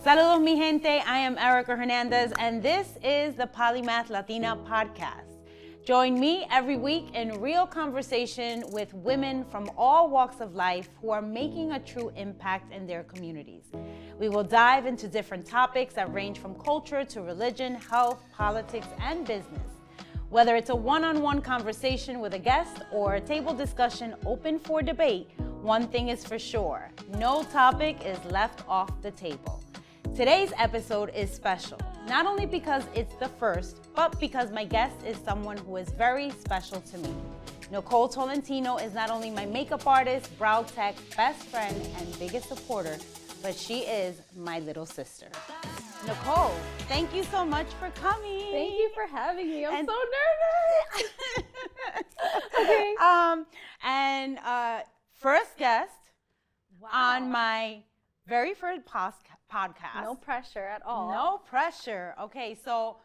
Saludos, mi gente. I am Erika Hernandez, and this is the Polymath Latina Podcast. Join me every week in real conversation with women from all walks of life who are making a true impact in their communities. We will dive into different topics that range from culture to religion, health, politics, and business. Whether it's a one-on-one conversation with a guest or a table discussion open for debate, one thing is for sure, no topic is left off the table. Today's episode is special, not only because it's the first, but because my guest is someone who is very special to me. Nicole Tolentino is not only my makeup artist, brow tech, best friend, and biggest supporter, but she is my little sister. Nicole, thank you so much for coming. Thank you for having me. I'm so nervous. Okay. First guest on my very first podcast. No pressure at all. No pressure. Okay, so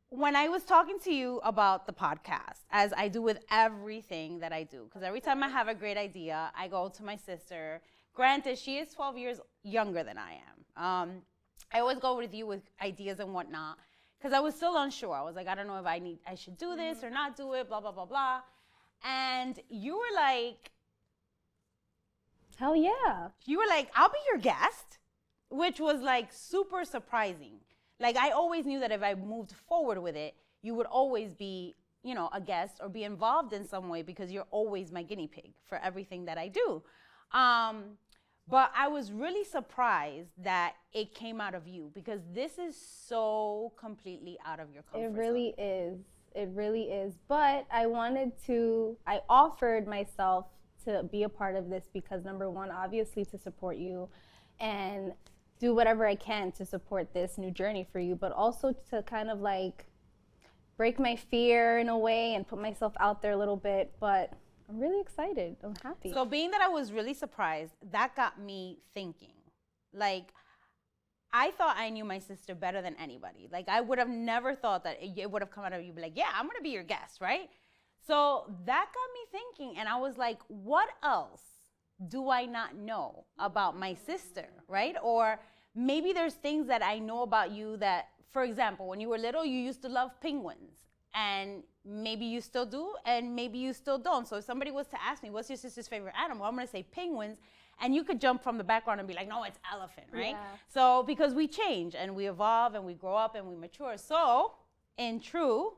when I was talking to you about the podcast, as I do with everything that I do, because every time I have a great idea, I go to my sister. Granted, she is 12 years younger than I am. I always go with you with ideas and whatnot, because I was still unsure. I was like, I don't know if I should do this or not do it, blah, blah, blah, blah. And you were like, hell yeah. You were like, I'll be your guest, which was like super surprising. Like I always knew that if I moved forward with it, you would always be, you know, a guest or be involved in some way because you're always my guinea pig for everything that I do. But I was really surprised that it came out of you because this is so completely out of your comfort zone. It really is. It really is. But I offered myself to be a part of this because number one, obviously to support you and do whatever I can to support this new journey for you, but also to kind of like break my fear in a way and put myself out there a little bit. But I'm really excited. I'm happy. So being that I was really surprised, that got me thinking. Like, I thought I knew my sister better than anybody. Like, I would have never thought that it would have come out of you, be like, yeah, I'm going to be your guest, right? So that got me thinking, and I was like, what else do I not know about my sister, right? Or maybe there's things that I know about you that, for example, when you were little, you used to love penguins. And maybe you still do, and maybe you still don't. So if somebody was to ask me, what's your sister's favorite animal? I'm gonna say penguins, and you could jump from the background and be like, no, it's elephant, right? Yeah. So because we change, and we evolve, and we grow up, and we mature. So in true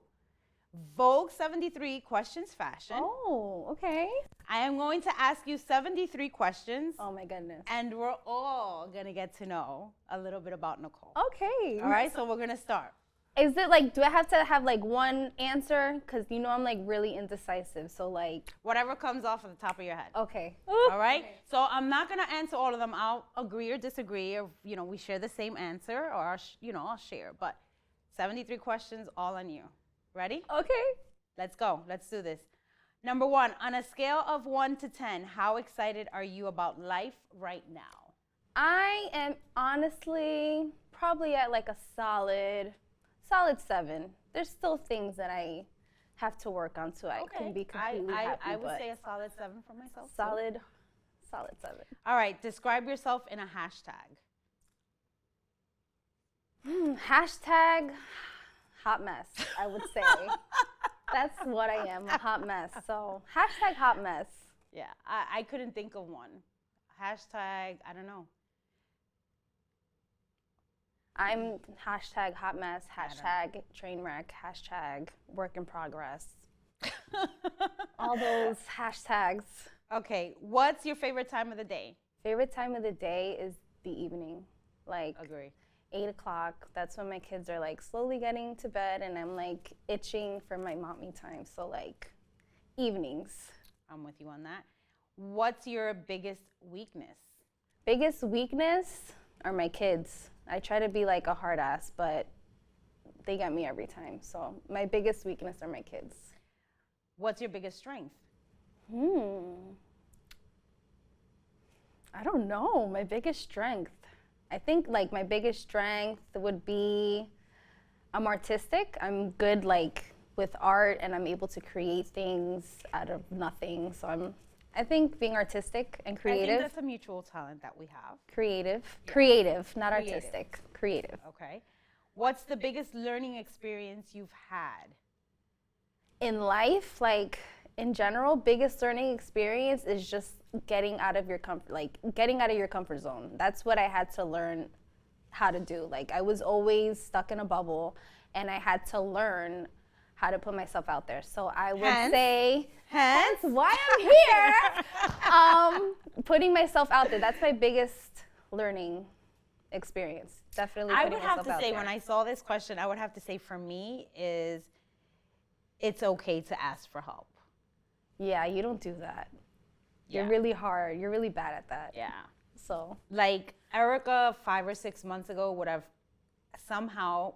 Vogue 73 questions fashion. Oh, okay. I am going to ask you 73 questions. Oh my goodness. And we're all gonna get to know a little bit about Nicole. Okay. All right, so we're gonna start. Is it like, do I have to have like one answer? Because you know I'm like really indecisive, so like. Whatever comes off of the top of your head. Okay. All right? Okay. So I'm not gonna answer all of them. I'll agree or disagree, or you know, we share the same answer, or I'll share. But 73 questions, all on you. Ready? Okay. Let's go. Let's do this. Number one, on a scale of 1 to 10, how excited are you about life right now? I am honestly probably at like a solid 7. There's still things that I have to work on so I can be completely happy. I would say a solid 7 for myself. Solid 7. All right, describe yourself in a hashtag. Hashtag hot mess, I would say. That's what I am, a hot mess. So hashtag hot mess. Yeah, I couldn't think of one. Hashtag, I don't know. I'm hashtag hot mess, hashtag train wreck, hashtag work in progress. All those hashtags. Okay, what's your favorite time of the day? Favorite time of the day is the evening. Like, agree. 8 o'clock, that's when my kids are like slowly getting to bed and I'm like itching for my mommy time. So like evenings. I'm with you on that. What's your biggest weakness? Biggest weakness are my kids. I try to be like a hard ass, but they get me every time. So my biggest weakness are my kids. What's your biggest strength? I don't know. My biggest strength. I think like my biggest strength would be I'm artistic. I'm good like with art and I'm able to create things out of nothing. So I think being artistic and creative. I think that's a mutual talent that we have. Creative. Yeah. Creative, not Creative. artistic. Creative. Okay. What's the biggest learning experience you've had? In life, like in general, biggest learning experience is just getting out of your comfort zone. That's what I had to learn how to do. Like I was always stuck in a bubble, and I had to learn how to put myself out there. So I would say, hence why I'm here, putting myself out there. That's my biggest learning experience. Definitely I putting would have myself to out say, there. when I saw this question, I would have to say for me is it's okay to ask for help. Yeah, you don't do that. You're Yeah. really hard. You're really bad at that. Yeah. So Like Erika 5 or 6 months ago would have somehow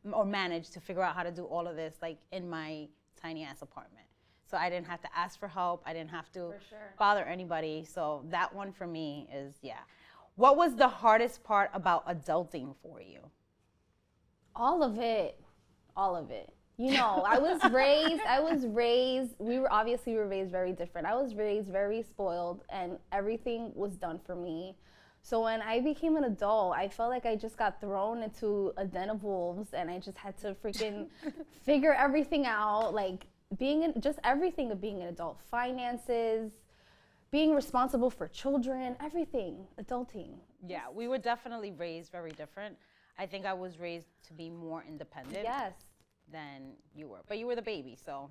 managed to figure out how to do all of this like in my tiny ass apartment. So I didn't have to ask for help. I didn't have to For sure. bother anybody. So that one for me is, yeah. What was the hardest part about adulting for you? all of it. You know, I was raised, we were raised very different. I was raised very spoiled, and everything was done for me. So when I became an adult, I felt like I just got thrown into a den of wolves, and I just had to freaking figure everything out, like just everything of being an adult. Finances, being responsible for children, everything, adulting. Yeah, we were definitely raised very different. I think I was raised to be more independent Yes. than you were. But you were the baby, so.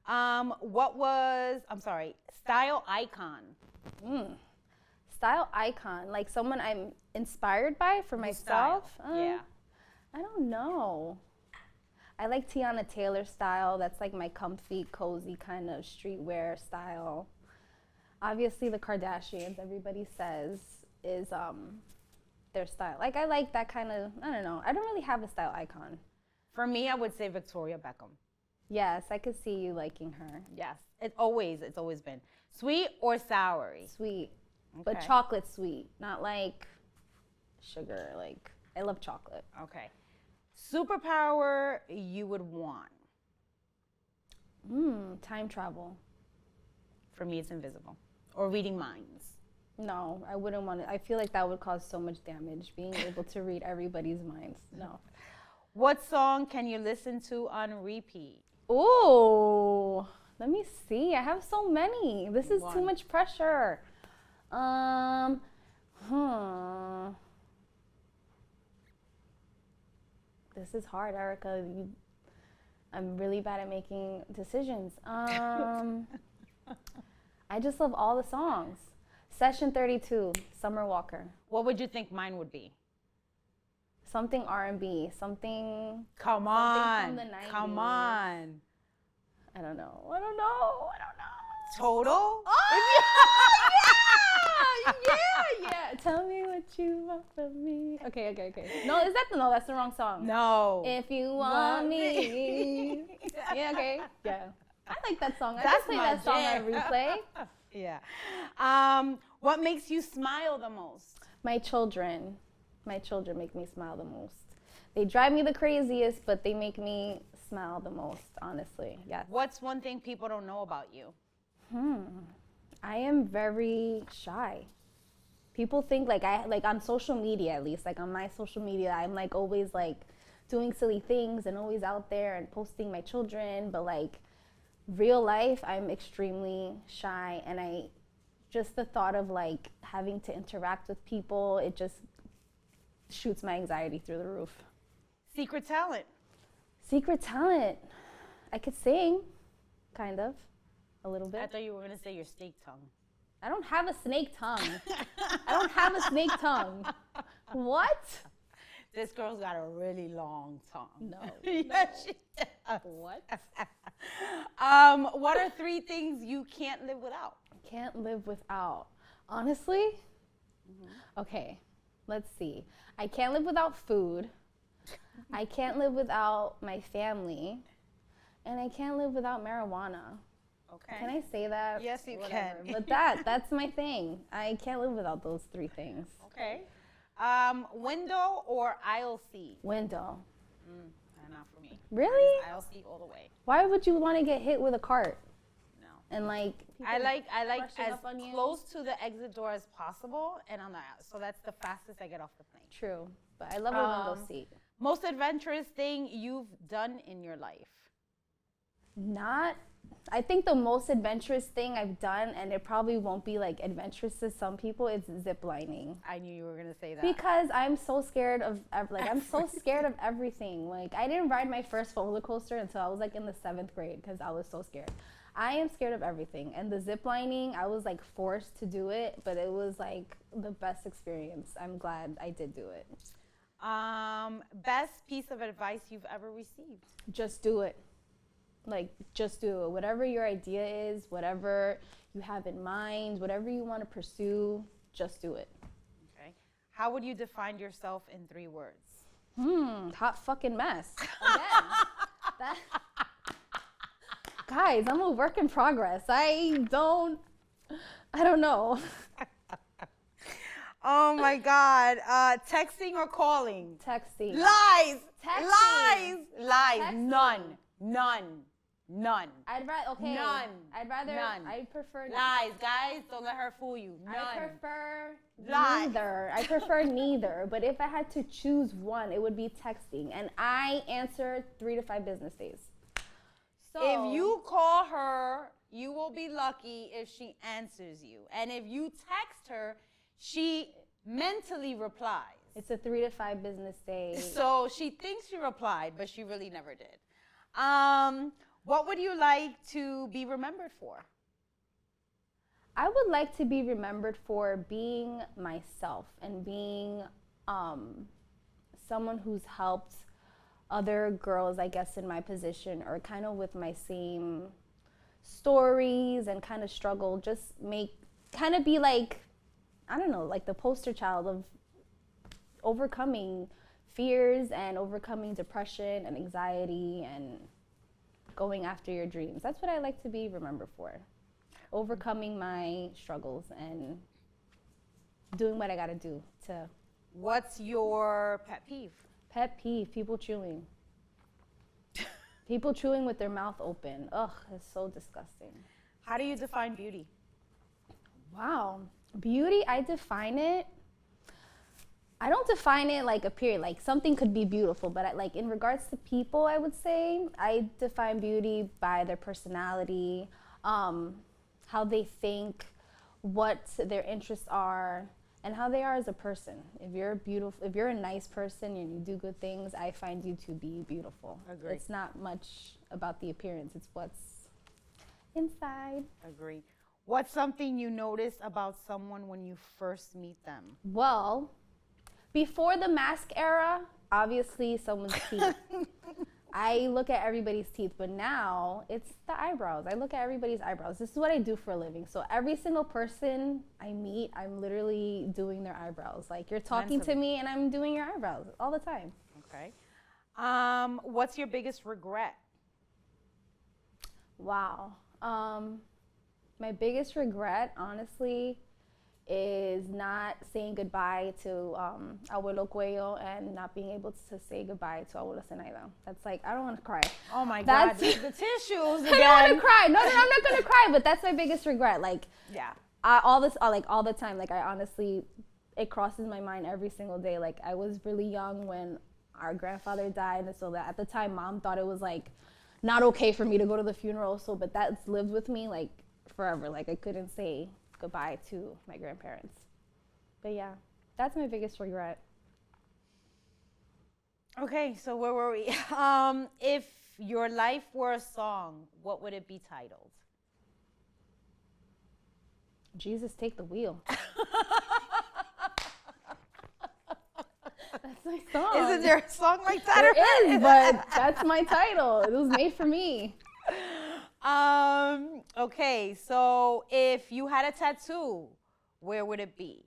Style icon. Style icon, like someone I'm inspired by for myself. Yeah. I don't know. I like Tiana Taylor's style. That's like my comfy, cozy kind of streetwear style. Obviously, the Kardashians, everybody says, is their style. Like I like that kind of. I don't know. I don't really have a style icon. For me, I would say Victoria Beckham. Yes, I could see you liking her. Yes, it's always been. Sweet or soury? Sweet, but Okay. chocolate sweet, not like sugar. Like I love chocolate. Okay. Superpower you would want? Time travel. For me, it's invisible. Or reading minds. No, I wouldn't want it. I feel like that would cause so much damage, being able to read everybody's minds. No. What song can you listen to on repeat? Ooh, let me see. I have so many. This is too One. much pressure. This is hard, Erika. I'm really bad at making decisions. I just love all the songs. Session 32, Summer Walker. What would you think mine would be? Something R&B, something. Come Something on. from the 90s. Come on. I don't know. Total? Oh, yeah. Tell me what you want from me. Okay. No, that's the wrong song. No. If you want me. Yeah, okay. Yeah. I like that song. I That's just play my that song jam. on replay. Yeah. What makes you smile the most? My children make me smile the most. They drive me the craziest, but they make me smile the most, honestly. Yes. What's one thing people don't know about you? I am very shy. People think like on social media, at least, like on my social media, I'm like always like doing silly things and always out there and posting my children, but like real life, I'm extremely shy, and just the thought of like having to interact with people, it just shoots my anxiety through the roof. Secret talent? Secret talent, I could sing, kind of, a little bit. I thought you were going to say your snake tongue. I don't have a snake tongue. What? This girl's got a really long tongue. No. Yes, she does. What? What are 3 things you can't live without? Can't live without. Honestly? Okay, let's see. I can't live without food. I can't live without my family. And I can't live without marijuana. Okay. Can I say that? Yes, you Whatever. can. But that's my thing. I can't live without those 3 things. Okay. Window or aisle seat? Window. Not for me. Really? Aisle seat all the way. Why would you want to get hit with a cart? No. and like I like brushing as up on you. close to the exit door as possible and on the out. So that's the fastest I get off the plane. True, but I love a window seat. Most adventurous thing you've done in your life? I think the most adventurous thing I've done, and it probably won't be like adventurous to some people, is zip lining. I knew you were gonna say that. Because I'm so scared of I'm so scared of everything. Like, I didn't ride my first roller coaster until I was like in the 7th grade because I was so scared. I am scared of everything, and the zip lining, I was like forced to do it, but it was like the best experience. I'm glad I did do it. Best piece of advice you've ever received? Just do it. Like, just do it. Whatever your idea is, whatever you have in mind, whatever you want to pursue, just do it. Okay. How would you define yourself in 3 words? Hot fucking mess. Again. Guys, I'm a work in progress. I don't know. Oh my God. Texting or calling? Texting. Lies. Texting. Lies. Texting. None. I'd rather, okay. None. I prefer Lies, guys. Don't let her fool you. None. I prefer Lies. neither. I prefer neither. But if I had to choose one, it would be texting. And I answer 3 to 5 business days. So if you call her, you will be lucky if she answers you. And if you text her, she mentally replies. It's a 3 to 5 business days. So she thinks she replied, but she really never did. What would you like to be remembered for? I would like to be remembered for being myself and being someone who's helped other girls, I guess, in my position or kind of with my same stories and kind of struggle, kind of be like, I don't know, like the poster child of overcoming fears and overcoming depression and anxiety and going after your dreams. That's what I like to be remembered for. Overcoming my struggles and doing what I gotta do to. What's your pet peeve? Pet peeve, people chewing. People chewing with their mouth open. Ugh, it's so disgusting. How do you define beauty? Wow. Beauty, I don't define it like a period. Like, something could be beautiful, but like in regards to people, I would say I define beauty by their personality, how they think, what their interests are, and how they are as a person. If you're a nice person and you do good things, I find you to be beautiful. Agree. It's not much about the appearance, it's what's inside. Agree. What's something you notice about someone when you first meet them? Well, before the mask era, obviously someone's teeth. I look at everybody's teeth, but now it's the eyebrows. I look at everybody's eyebrows. This is what I do for a living. So every single person I meet, I'm literally doing their eyebrows. Like, you're talking to me and I'm doing your eyebrows all the time. Okay. What's your biggest regret? Wow. My biggest regret, honestly, is not saying goodbye to Abuelo Cuello and not being able to say goodbye to Abuela Zenaida. That's like, I don't want to cry. Oh my God, the tissues again. I don't want to cry. No, I'm not going to cry, but that's my biggest regret. Like, yeah. All the time. Like, I honestly, it crosses my mind every single day. Like, I was really young when our grandfather died, and so that at the time, Mom thought it was like not okay for me to go to the funeral. So, but that's lived with me like forever. Like, I couldn't say goodbye to my grandparents. But yeah, that's my biggest regret. Okay, so where were we? If your life were a song, what would it be titled? Jesus, Take the Wheel. That's my song. Isn't there a song like that? There is, but that's my title. It was made for me. Okay, so if you had a tattoo, where would it be?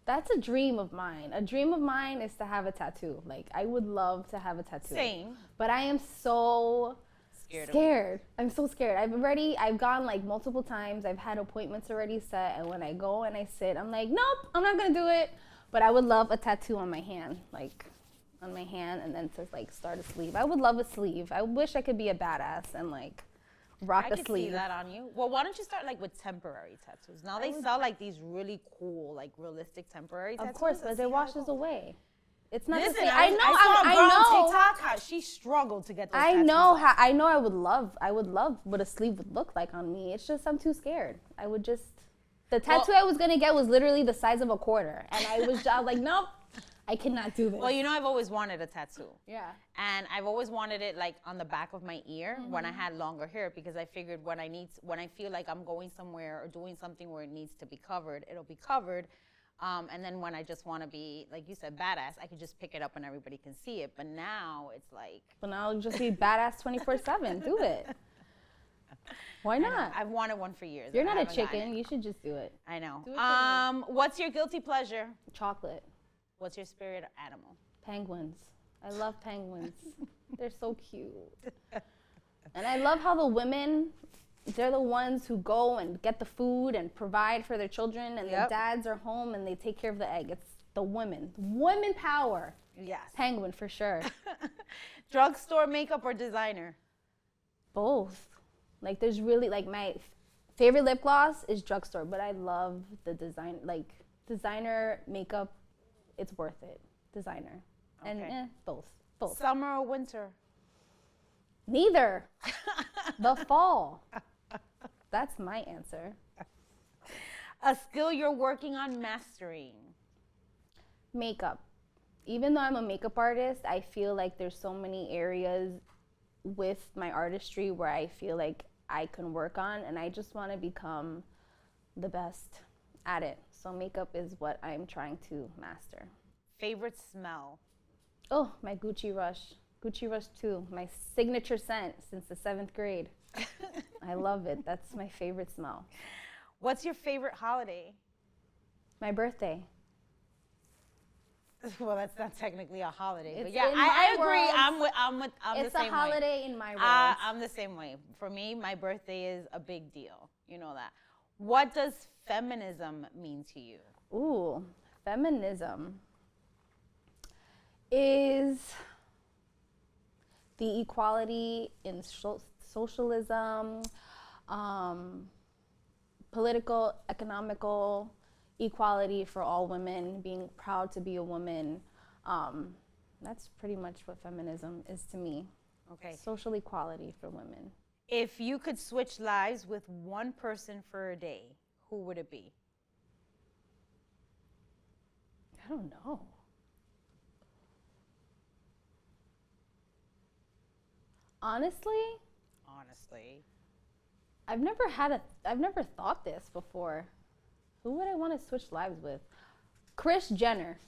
That's a dream of mine. A dream of mine is to have a tattoo. Like, I would love to have a tattoo. Same. But I am so scared. I'm so scared. I've gone like multiple times. I've had appointments already set. And when I go and I sit, I'm like, nope, I'm not going to do it. But I would love a tattoo on my hand. Like, on my hand, and then to like start a sleeve. I would love a sleeve. I wish I could be a badass and like rock I a could sleeve. see that on you. Well, why don't you start like with temporary tattoos? Now they sell like these really cool, like realistic temporary tattoos. Of course, but it washes away. It's not Listen, the same. I saw a girl on TikTok. How she struggled to get those tattoos off. I know I would love what a sleeve would look like on me. It's just I'm too scared. The tattoo I was gonna get was literally the size of a quarter. And I was like, nope, I cannot do this. Well, you know, I've always wanted a tattoo. Yeah. And I've always wanted it like on the back of my ear when I had longer hair, because I figured when I feel like I'm going somewhere or doing something where it needs to be covered, it'll be covered. And then when I just want to be, like you said, badass, I could just pick it up and everybody can see it. But now it's like... But now I'll just be badass 24/7. Do it. Why not? I've wanted one for years. You're not a chicken. You should just do it. I know. What's your guilty pleasure? Chocolate. What's your spirit animal? Penguins. I love penguins. They're so cute. And I love how the women, they're the ones who go and get the food and provide for their children, and the dads are home and they take care of the egg. It's the women. Women power. Yes. Penguin for sure. Drugstore makeup or designer? Both. Like there's really, like my favorite lip gloss is drugstore, but I love the designer makeup. It's worth it. Designer. Okay. And both. Summer or winter? Neither. The fall. That's my answer. A skill you're working on mastering? Makeup. Even though I'm a makeup artist, I feel like there's so many areas with my artistry where I feel like I can work on, and I just want to become the best at it. So makeup is what I'm trying to master. Favorite smell? Oh, my Gucci Rush. Gucci Rush 2, my signature scent since the 7th grade. I love it. That's my favorite smell. What's your favorite holiday? My birthday. Well, that's not technically a holiday, but It's yeah, in I my agree. world. I'm the same way. It's a holiday in my world. I'm the same way. For me, my birthday is a big deal. You know that. What does feminism mean to you? Ooh, feminism is the equality in socialism, political, economical equality for all women, being proud to be a woman. That's pretty much what feminism is to me. Okay. Social equality for women. If you could switch lives with one person for a day, who would it be? I don't know. Honestly, I've never thought this before. Who would I want to switch lives with? Kris Jenner.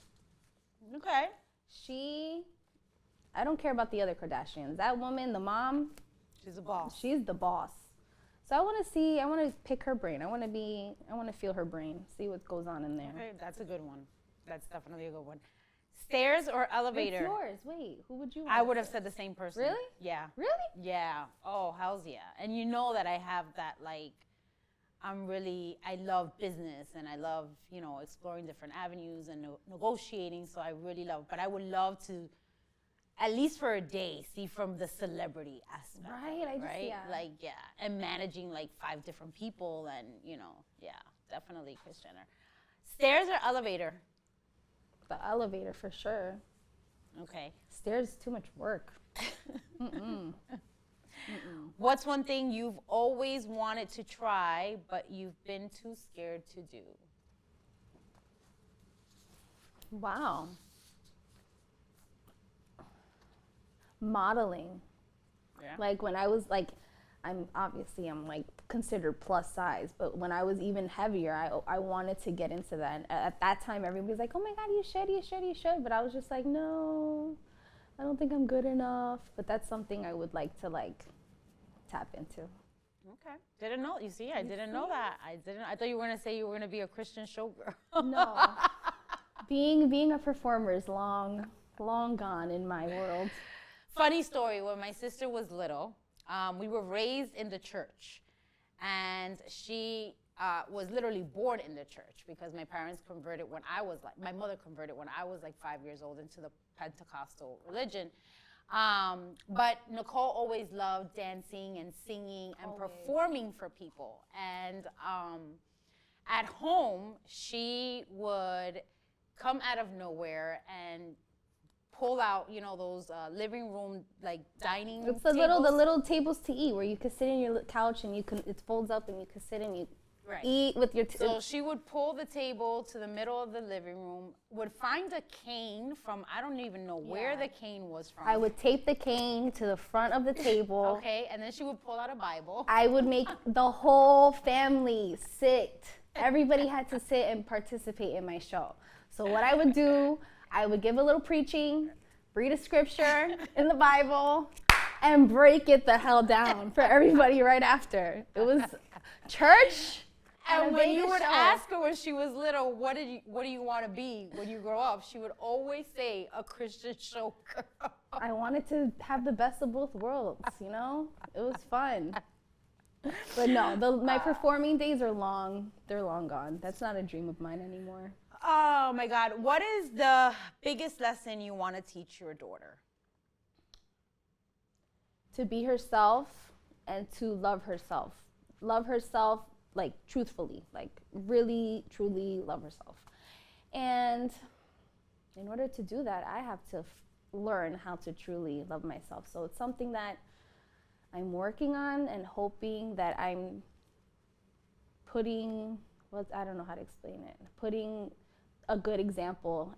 Okay. I don't care about the other Kardashians. That woman, the mom, she's a boss. She's the boss. So I want to pick her brain. I want to feel her brain, see what goes on in there. Okay, that's a good one. That's definitely a good one. Stairs or elevator? It's yours. Wait, who would you want? I would have said the same person. Really? Yeah. Really? Yeah. Oh, hells yeah. And you know that I have that, like, I love business and I love, exploring different avenues and negotiating. So I really love, but I would love to, at least for a day, see from the celebrity aspect. Right? Yeah. And managing like 5 different people and, yeah, definitely Kris Jenner. Stairs or elevator? The elevator for sure. Okay. Stairs is too much work. What's one thing you've always wanted to try, but you've been too scared to do? Wow. Modeling. Yeah. Like when I was like, I'm like considered plus size, but when I was even heavier, I wanted to get into that. And at that time, everybody was like, oh my God, you should. But I was just like, no, I don't think I'm good enough. But that's something I would like to tap into. Okay. Didn't know. You see, I didn't know that. I thought you were going to say you were going to be a Christian showgirl. No. Being a performer is long gone in my world. Funny story, when my sister was little, we were raised in the church, and she was literally born in the church because my parents converted my mother converted when I was like 5 years old into the Pentecostal religion. But Nicole always loved dancing and singing and performing for people. And at home, she would come out of nowhere and pull out, those living room, like dining It's tables. the little tables to eat where you can sit in your couch and it folds up and you can sit and you eat with your. So she would pull the table to the middle of the living room, would find a cane from, I don't even know where the cane was from. I would tape the cane to the front of the table. Okay, and then she would pull out a Bible. I would make the whole family sit. Everybody had to sit and participate in my show. So what I would do, I would give a little preaching, read a scripture in the Bible, and break it the hell down for everybody right after. It was church. And when you would ask her when she was little, what do you want to be when you grow up? She would always say a Christian show girl. I wanted to have the best of both worlds, It was fun. But no, my performing days are long. They're long gone. That's not a dream of mine anymore. Oh my God. What is the biggest lesson you want to teach your daughter? To be herself and to love herself. Love herself, like, truthfully, like, really, truly love herself. And in order to do that, I have to learn how to truly love myself. So it's something that I'm working on and hoping that I'm putting, I don't know how to explain it, putting a good example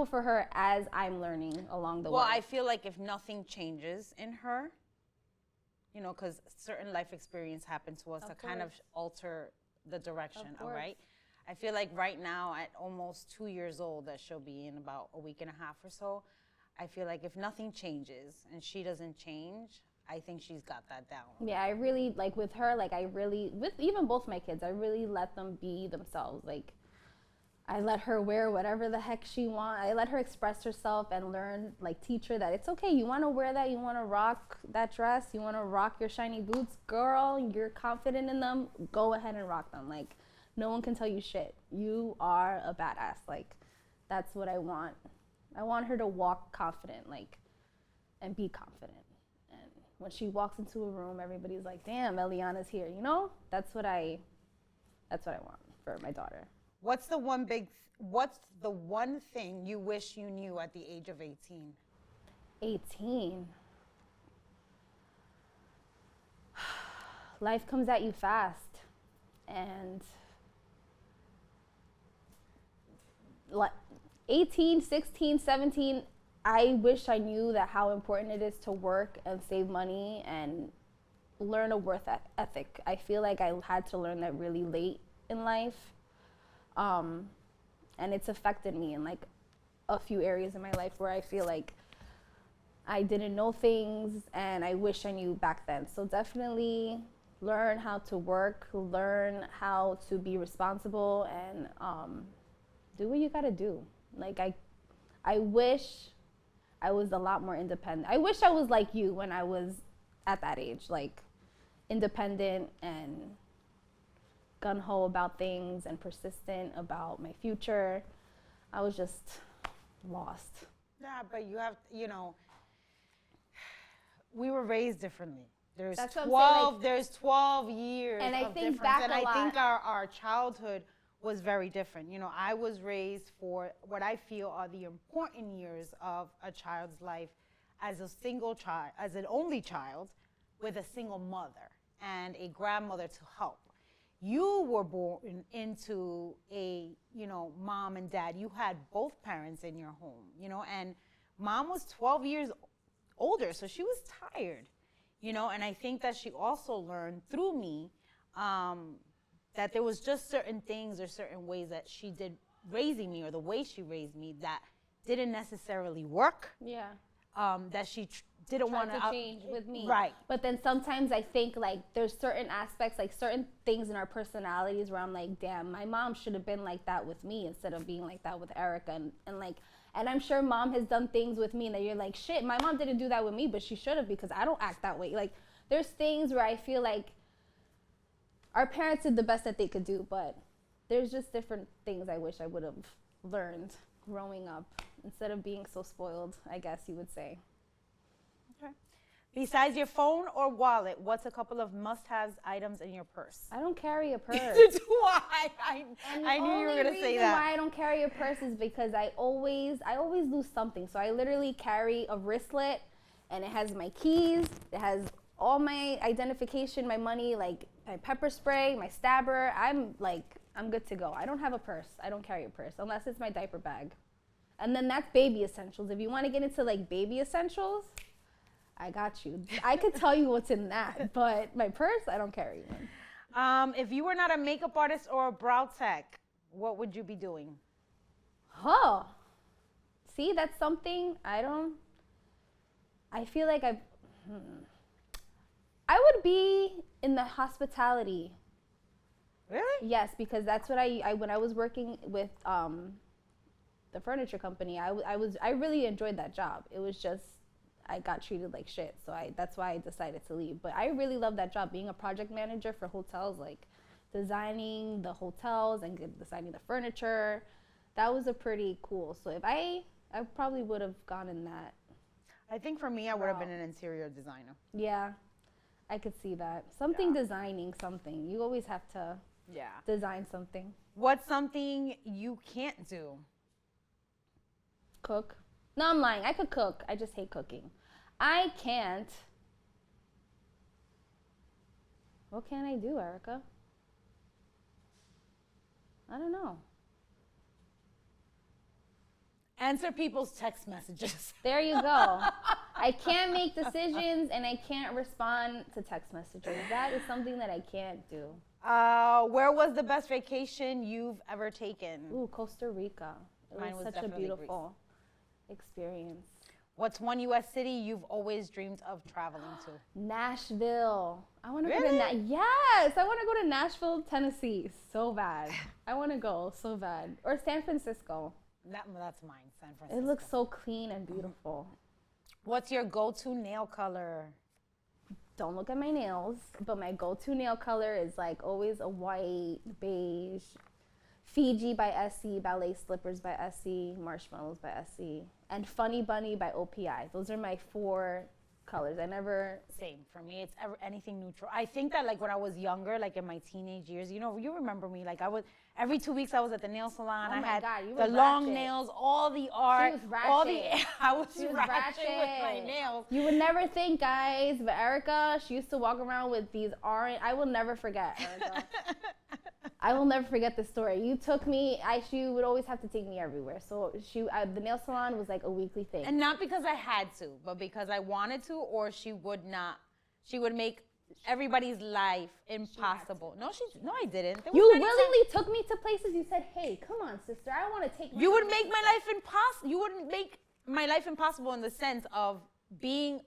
for her as I'm learning along the way. Well, I feel like if nothing changes in her, because certain life experience happened to us that kind of alter the direction, all right? I feel like right now at almost 2 years old, that she'll be in about a week and a half or so, I feel like if nothing changes and she doesn't change, I think she's got that down. Yeah, I really, like with her, with even both my kids, I really let them be themselves. Like, I let her wear whatever the heck she wants. I let her express herself and learn, teach her that it's okay. You want to wear that. You want to rock that dress. You want to rock your shiny boots. Girl, you're confident in them. Go ahead and rock them. Like, no one can tell you shit. You are a badass. Like, that's what I want. I want her to walk confident, and be confident. And when she walks into a room, everybody's like, damn, Eliana's here. That's what I want for my daughter. What's the one thing you wish you knew at the age of 18? 18. Life comes at you fast. And 18, 16, 17, I wish I knew that how important it is to work and save money and learn a work ethic. I feel like I had to learn that really late in life. And it's affected me in a few areas in my life where I feel like I didn't know things and I wish I knew back then. So definitely learn how to work, learn how to be responsible, and do what you gotta do. I wish I was a lot more independent. I wish I was like you when I was at that age, independent and gung-ho about things and persistent about my future. I was just lost. Yeah, but you have, we were raised differently. There's 12 years and of I think difference. back And a I lot. think our childhood was very different. I was raised for what I feel are the important years of a child's life as a single child, as an only child with a single mother and a grandmother to help. You were born into a, mom and dad. You had both parents in your home, and mom was 12 years older, so she was tired, and I think that she also learned through me that there was just certain things or certain ways that she did raising me, or the way she raised me, that didn't necessarily work. Yeah. That she didn't want to change with me. Right. But then sometimes I think there's certain aspects, certain things in our personalities where I'm like, damn, my mom should have been like that with me instead of being like that with Erika. And I'm sure mom has done things with me that you're like, shit, my mom didn't do that with me, but she should have, because I don't act that way. There's things where I feel like our parents did the best that they could do, but there's just different things I wish I would have learned growing up instead of being so spoiled, I guess you would say. Okay. Besides your phone or wallet, what's a couple of must-have items in your purse? I don't carry a purse. Why? I knew you were going to say that. The only reason why I don't carry a purse is because I always lose something. So I literally carry a wristlet, and it has my keys, it has all my identification, my money, like my pepper spray, my stabber. I'm good to go. I don't have a purse. I don't carry a purse unless it's my diaper bag. And then that's baby essentials. If you want to get into like baby essentials, I got you. I could tell you what's in that, but my purse, I don't carry one. If you were not a makeup artist or a brow tech, what would you be doing? Oh, see, that's something I feel like I would be in the hospitality. Really? Yes, because that's what I when I was working with the furniture company, I really enjoyed that job. It was just I got treated like shit, so that's why I decided to leave. But I really love that job, being a project manager for hotels, like designing the hotels and designing the furniture. That was a pretty cool. So if I probably would have gone in that. I think for me, I would have been an interior designer. Yeah, I could see that. Designing something. You always have to design something. What's something you can't do? Cook. No, I'm lying. I could cook. I just hate cooking. I can't. What can I do, Erika? I don't know. Answer people's text messages. There you go. I can't make decisions and I can't respond to text messages. That is something that I can't do. Where was the best vacation you've ever taken? Ooh, Costa Rica. It was such a beautiful experience. What's one U.S. city you've always dreamed of traveling to? Nashville. I want to go Really? to Yes, I want to go to Nashville, Tennessee, so bad. I want to go so bad. Or San Francisco. That's mine, San Francisco. It looks so clean and beautiful. What's your go-to nail color? Don't look at my nails, but my go-to nail color is like always a white, beige, Fiji by Essie, Ballet Slippers by Essie, Marshmallows by Essie, and Funny Bunny by OPI. Those are my 4 colors. Same. For me, it's anything neutral. I think that like when I was younger, like in my teenage years, you remember me, like every 2 weeks I was at the nail salon. Oh I my had God, you were the long ratchet. nails, all the art, She was ratchet. I was She was ratchet with ratchet. my nails. You would never think, guys, but Erika, she used to walk around with these orange. I will never forget, Erika. I will never forget this story. You took me. She would always have to take me everywhere. So the nail salon was like a weekly thing. And not because I had to, but because I wanted to, or she would not. She would make everybody's life impossible. No, I didn't. You willingly took me to places. You said, "Hey, come on, sister, I want to take." You would make my life impossible. You wouldn't make my life impossible in the sense of being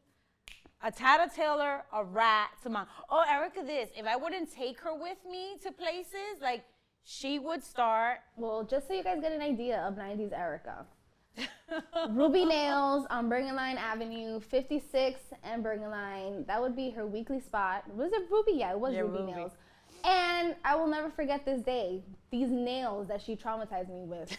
a tattletailer, a rat, to my, oh, Erika this. If I wouldn't take her with me to places, like, she would start. Well, just so you guys get an idea of 90s Erika. Ruby Nails on Bergen Line Avenue, 56 and Bergen Line. That would be her weekly spot. Was it Ruby? Yeah, it was Ruby Nails. And I will never forget this day. These nails that she traumatized me with.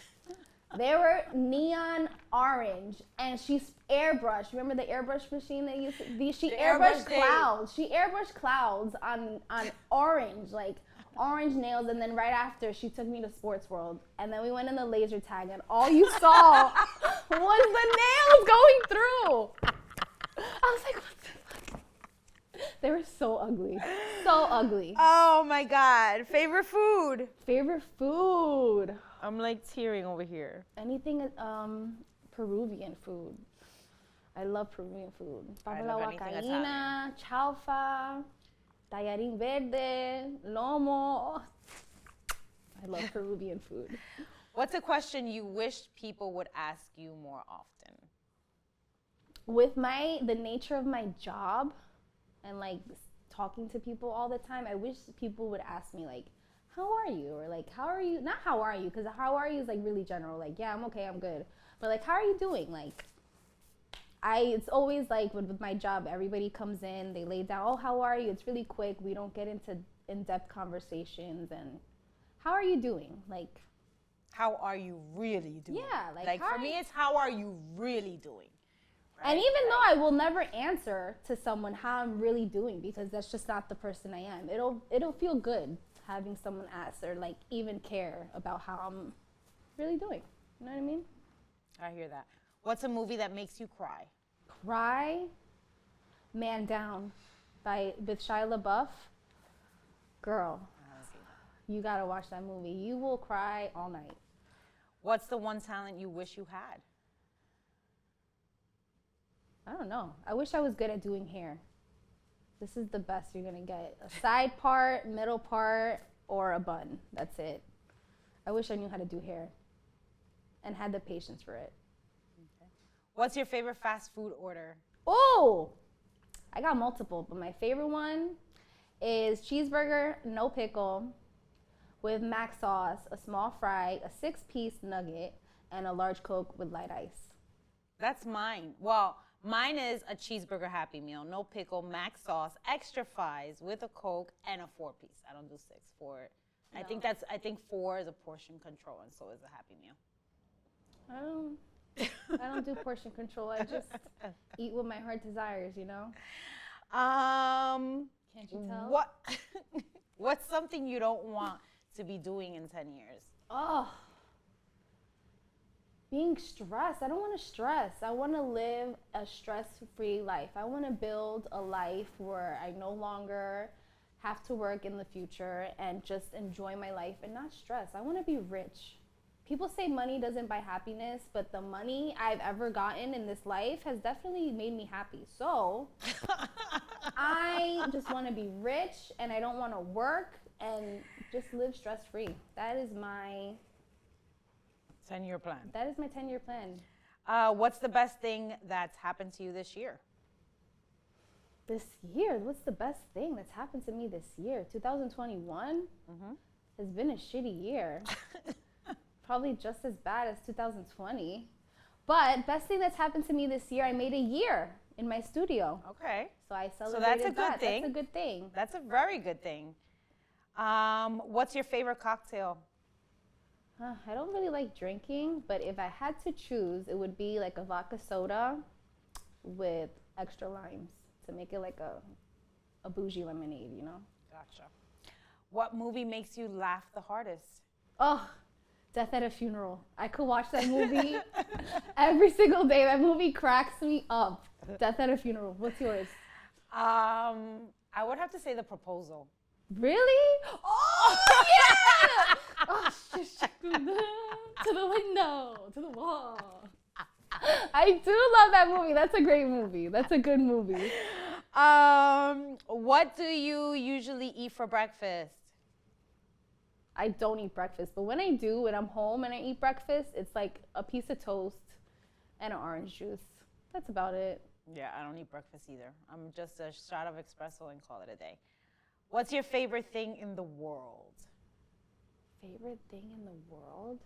They were neon orange, and she airbrushed. Remember the airbrush machine that used to? She airbrushed clouds. She airbrushed clouds on orange, like orange nails. And then right after, she took me to Sports World, and then we went in the laser tag, and all you saw was the nails going through. I was like, what the fuck? They were so ugly, so ugly. Oh my God! Favorite food? Favorite food? I'm like tearing over here. Anything Peruvian food. I love Peruvian food. Papa la huacaína, chaufa, tallarín verde, lomo. I love Peruvian food. What's a question you wish people would ask you more often? With the nature of my job and like talking to people all the time, I wish people would ask me like, how are you? Or like, how are you? Not how are you, because how are you is like really general. Like, yeah, I'm okay, I'm good. But like, how are you doing? Like, it's always like with my job, everybody comes in, they lay down, oh, how are you? It's really quick. We don't get into in-depth conversations. And how are you doing? Like, how are you really doing? Yeah, like for me, it's how are you really doing? Right? And even though I will never answer to someone how I'm really doing, because that's just not the person I am, it'll feel good having someone ask or like even care about how I'm really doing. You know what I mean? I hear that. What's a movie that makes you cry? Cry? Man Down with Shia LaBeouf. Girl, you gotta watch that movie. You will cry all night. What's the one talent you wish you had? I don't know. I wish I was good at doing hair. This is the best you're gonna get. A side part, middle part, or a bun. That's it. I wish I knew how to do hair and had the patience for it. Okay. What's your favorite fast food order? Oh, I got multiple, but my favorite one is cheeseburger, no pickle, with mac sauce, a small fry, a 6-piece nugget, and a large Coke with light ice. That's mine. Well, mine is a cheeseburger Happy Meal, no pickle, mac sauce, extra fries with a Coke, and a 4-piece. I don't do 6, 4. No. I think 4 is a portion control, and so is a Happy Meal. I don't do portion control. I just eat what my heart desires, you know? Can't you tell? What's something you don't want to be doing in 10 years? Oh, being stressed. I don't want to stress. I want to live a stress-free life. I want to build a life where I no longer have to work in the future and just enjoy my life and not stress. I want to be rich. People say money doesn't buy happiness, but the money I've ever gotten in this life has definitely made me happy. So I just want to be rich, and I don't want to work, and just live stress-free. That is my 10-year plan. That is my 10-year plan. What's the best thing that's happened to you this year? This year? What's the best thing that's happened to me this year? 2021 has been a shitty year. Probably just as bad as 2020. But best thing that's happened to me this year, I made a year in my studio. Okay. So I celebrated So that's a good thing. That's a good thing. That's a very good thing. What's your favorite cocktail? I don't really like drinking, but if I had to choose, it would be like a vodka soda with extra limes to make it like a bougie lemonade, you know? Gotcha. What movie makes you laugh the hardest? Oh, Death at a Funeral. I could watch that movie every single day. That movie cracks me up. Death at a Funeral. What's yours? I would have to say The Proposal. Really? Oh, yeah! Oh, to the window, to the wall. I do love that movie. That's a great movie. That's a good movie. What do you usually eat for breakfast? I don't eat breakfast, but when I do, when I'm home and I eat breakfast, it's like a piece of toast and an orange juice. That's about it. Yeah, I don't eat breakfast either. I'm just a shot of espresso and call it a day. What's your favorite thing in the world? Favorite thing in the world?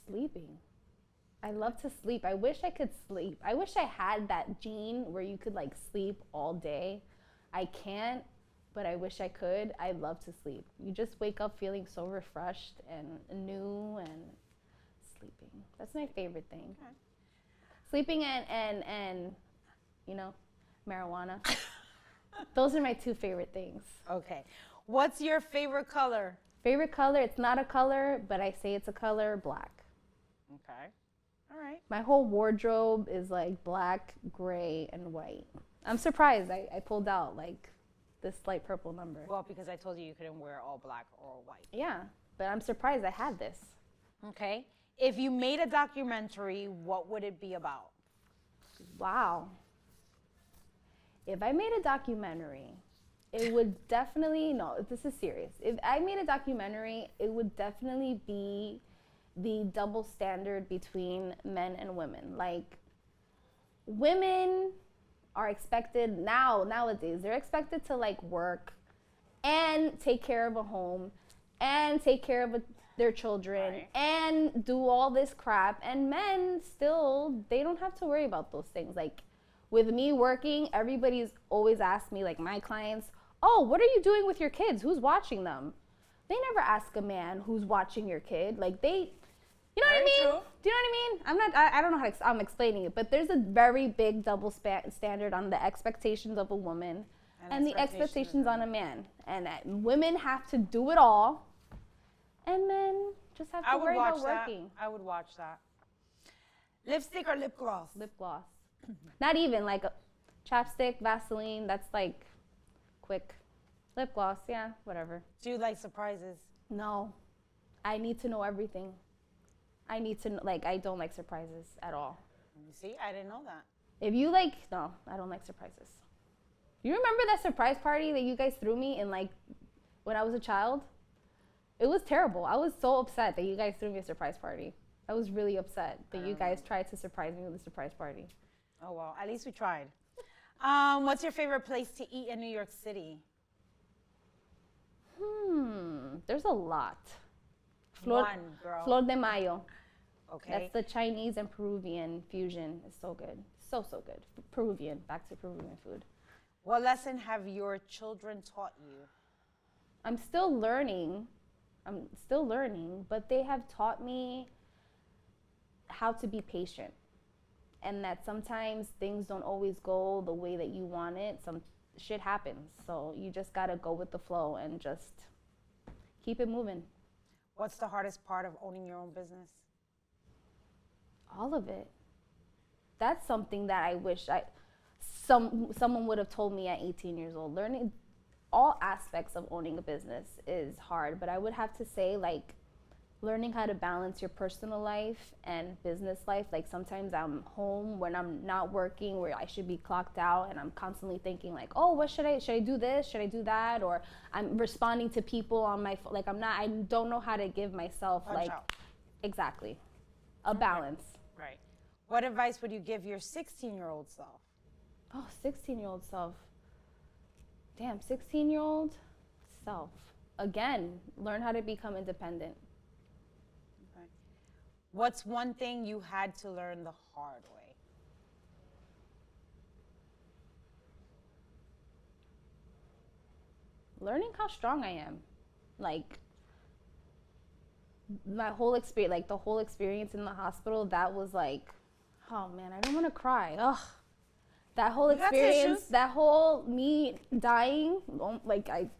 Sleeping. I love to sleep. I wish I could sleep. I wish I had that gene where you could like sleep all day. I can't, but I wish I could. I love to sleep. You just wake up feeling so refreshed and new and sleeping. That's my favorite thing. Okay. Sleeping and you know, marijuana. Those are my 2 favorite things. Okay. What's your favorite color? Favorite color? It's not a color, but I say it's a color, black. Okay. All right. My whole wardrobe is like black, gray, and white. I'm surprised I pulled out like this light purple number. Well, because I told you couldn't wear all black or all white. Yeah, but I'm surprised I had this. Okay. If you made a documentary, what would it be about? Wow. If I made a documentary, it would definitely, no, this is serious. If I made a documentary, it would definitely be the double standard between men and women. Like, women are expected nowadays, they're expected to like work and take care of a home and take care of their children, right, and do all this crap. And men still, they don't have to worry about those things. Like, with me working, everybody's always asked me, like my clients, oh, what are you doing with your kids? Who's watching them? they never ask a man who's watching your kid. Like they, you know what I mean? True. Do you know what I mean? I don't know how I'm explaining it, but there's a very big double standard on the expectations of a woman and the expectations on a man. And women have to do it all, and men just have to worry about working. I would watch that. Lipstick or lip gloss? Lip gloss. Not even like a chapstick, Vaseline. That's like quick. Lip gloss, yeah, whatever. Do you like surprises? No, I need to know everything. I don't like surprises at all. You see, I didn't know that. If you no, I don't like surprises. You remember that surprise party that you guys threw me in when I was a child? It was terrible. I was so upset that you guys threw me a surprise party. I was really upset that you guys tried to surprise me with a surprise party. Oh, well, at least we tried. What's your favorite place to eat in New York City? There's a lot. One, girl. Flor de Mayo. Okay. That's the Chinese and Peruvian fusion. It's so good. So good. Peruvian. Back to Peruvian food. What lesson have your children taught you? I'm still learning, but they have taught me how to be patient. And that sometimes things don't always go the way that you want it. Some shit happens. So you just gotta go with the flow and just keep it moving. What's the hardest part of owning your own business? All of it. That's something that I wish someone would have told me at 18 years old. Learning all aspects of owning a business is hard, but I would have to say learning how to balance your personal life and business life. Sometimes I'm home when I'm not working, where I should be clocked out, and I'm constantly thinking oh, what should I do this? Should I do that? Or I'm responding to people on my phone. I don't know how to give myself exactly a balance. Right. What advice would you give your 16-year-old self? Oh, 16-year-old self. Damn, 16-year-old self. Again, learn how to become independent. What's one thing you had to learn the hard way? Learning how strong I am. My whole experience, the whole experience in the hospital, that was oh man, I don't want to cry. Ugh. That whole experience, that whole me dying,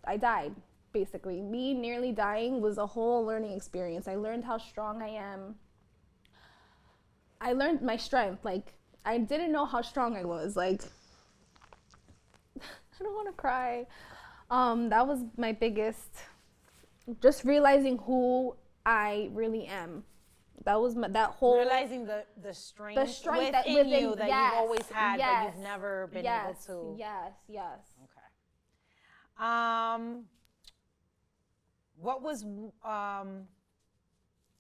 I died, basically. Me nearly dying was a whole learning experience. I learned how strong I am. I learned my strength. I didn't know how strong I was. I don't want to cry. That was my biggest, just realizing who I really am. That was that whole realizing the strength within you that you've always had, but you've never been able to. Yes. Okay. What was? Did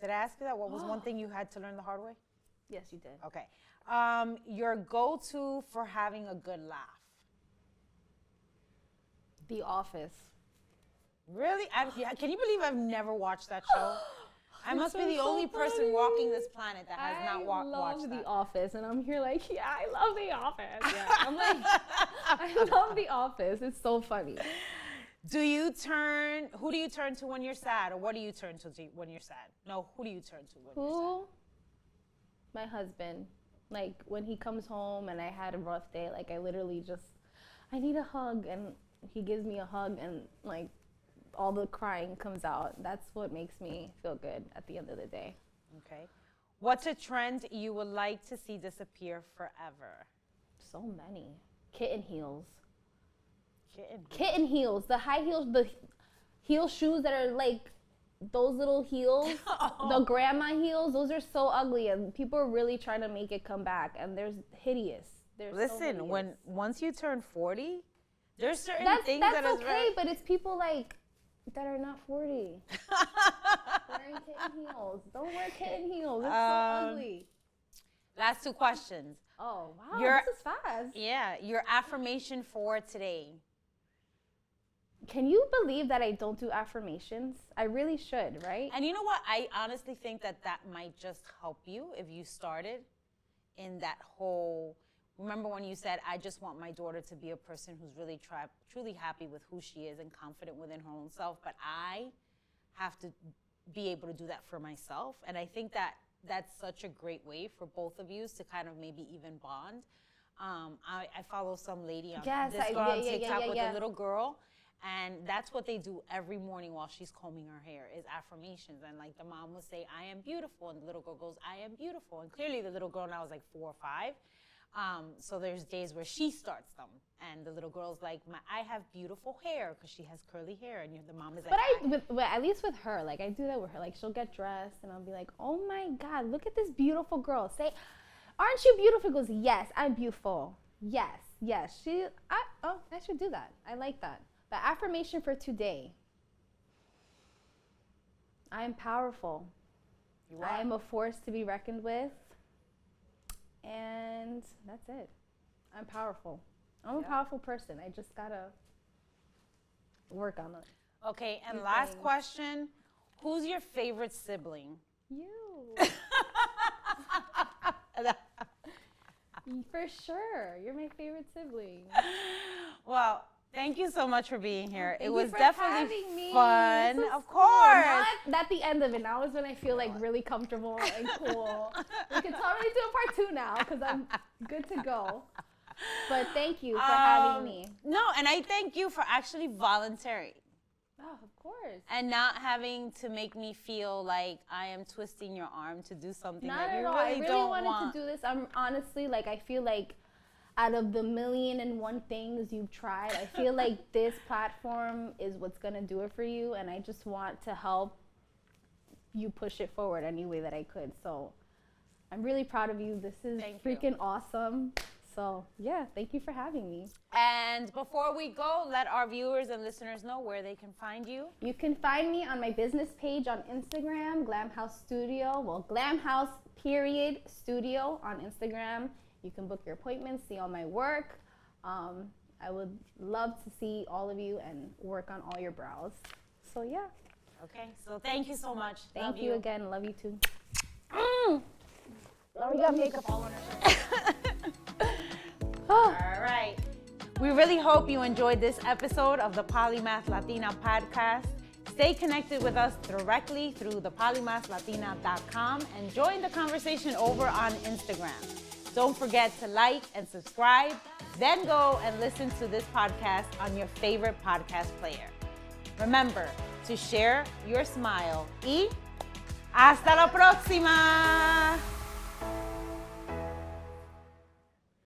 I ask you that? What was one thing you had to learn the hard way? Yes, you did. Okay. Your go-to for having a good laugh. The Office. Really? Can you believe I've never watched that show? I must be the only person walking this planet that has not watched that. I love The Office, and I'm here I love The Office. Yeah. I'm I love The Office. It's so funny. Who do you turn to when you're sad, or what do you turn to when you're sad? No, who do you turn to when you're sad? My husband. When he comes home and I had a rough day, I literally I need a hug, and he gives me a hug, and all the crying comes out. That's what makes me feel good at the end of the day. Okay. What's a trend you would like to see disappear forever? So many. Kitten heels. Kitten heels. The high heels, the heel shoes that are those little heels, the grandma heels, those are so ugly, and people are really trying to make it come back, and they're hideous. Listen, once you turn 40, there's certain things that's okay, but it's people that are not 40. Wearing kitten heels. Don't wear kitten heels. It's so ugly. Last two questions. Oh, wow. This is fast. Yeah. Your affirmation for today. Can you believe that I don't do affirmations? I really should, right? And you know what? I honestly think that might just help you if you started in that whole. Remember when you said, I just want my daughter to be a person who's really truly happy with who she is and confident within her own self, but I have to be able to do that for myself. And I think that that's such a great way for both of you to kind of maybe even bond. I follow some lady on TikTok with a little girl, and that's what they do every morning while she's combing her hair is affirmations. And like the mom will say, I am beautiful, and the little girl goes, I am beautiful. And clearly the little girl now is like 4 or 5. So there's days where she starts them, and the little girl's like, I have beautiful hair, because she has curly hair, and the mom is like, but at least with her, like I do that with her. Like she'll get dressed, and I'll be like, oh my God, look at this beautiful girl. Say, aren't you beautiful? She goes, yes, I'm beautiful. Yes. I should do that. I like that. The affirmation for today. I am powerful. I am a force to be reckoned with. And that's it. I'm powerful. I'm a powerful person. I just gotta work on it. Okay, and last question. Who's your favorite sibling? You. For sure. You're my favorite sibling. Well, thank you so much for being here. Thank it was you for definitely having me. fun. Of course. Now at the end of it, now is when I feel like really comfortable and cool. We can totally do a part 2 now because I'm good to go. But thank you for having me. No, and I thank you for actually volunteering. Oh, of course. And not having to make me feel like I am twisting your arm to do something Not that at you all. really I really don't wanted want. to do this. I'm honestly, like, I feel like out of the 1,000,001 things you've tried, I feel like this platform is what's going to do it for you. And I just want to help you push it forward any way that I could. So I'm really proud of you. This is freaking awesome. So, yeah, thank you for having me. And before we go, let our viewers and listeners know where they can find you. You can find me on my business page on Instagram, Glam House Studio. Well, Glam House Studio on Instagram. You can book your appointments, see all my work. I would love to see all of you and work on all your brows. So, yeah. Okay, so thank you so much. Thank you again. Love you too. Oh, we got makeup all on our shirt. All right. We really hope you enjoyed this episode of the Polymath Latina Podcast. Stay connected with us directly through thepolymathlatina.com and join the conversation over on Instagram. Don't forget to like and subscribe. Then go and listen to this podcast on your favorite podcast player. Remember to share your smile. Y hasta la próxima.